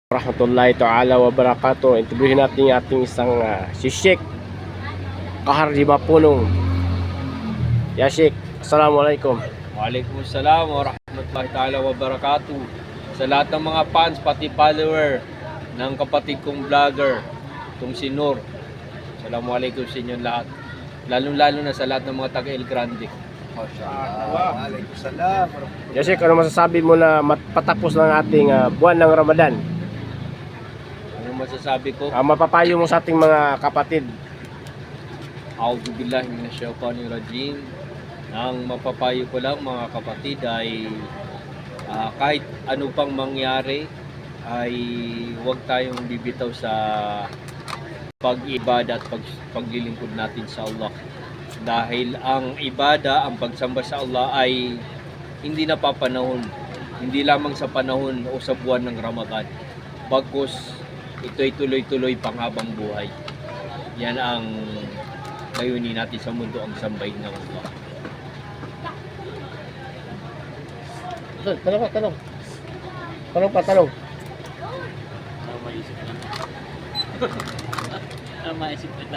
Rahmatullahi ta'ala wa barakatuh. Interviewin natin yung ating isang si Sheikh Kahardiba Punong. Ya Sheikh, Assalamualaikum. Waalaikumsalam warahmatullahi ta'ala wabarakatuh. Sa lahat ng mga fans, pati follower ng kapatid kong vlogger, itong si Nur. Assalamualaikum sa inyong lahat. Lalong-lalo na sa lahat ng mga taga El Grande. Waalaikumsalam. Ya Sheikh, ano masasabi mo na patapos ng ating buwan ng Ramadan? Ano masasabi ko? Mapapayo mo sa ating mga kapatid. A'udzubillahi minasyaitonirrajim. Ang mapapayo ko lang mga kapatid ay kahit ano pang mangyari ay huwag tayong bibitaw sa pag-ibada at paglilingkod natin sa Allah. Dahil ang ibada, ang pagsamba sa Allah ay hindi napapanahon. Hindi lamang sa panahon o sa buwan ng Ramadan. Bagkus ito'y tuloy-tuloy panghabang buhay. Yan ang layunin natin sa mundo, ang sambahin ng Allah. Tanong pa, tanong. Tanong pa, tanong. Maisip kita.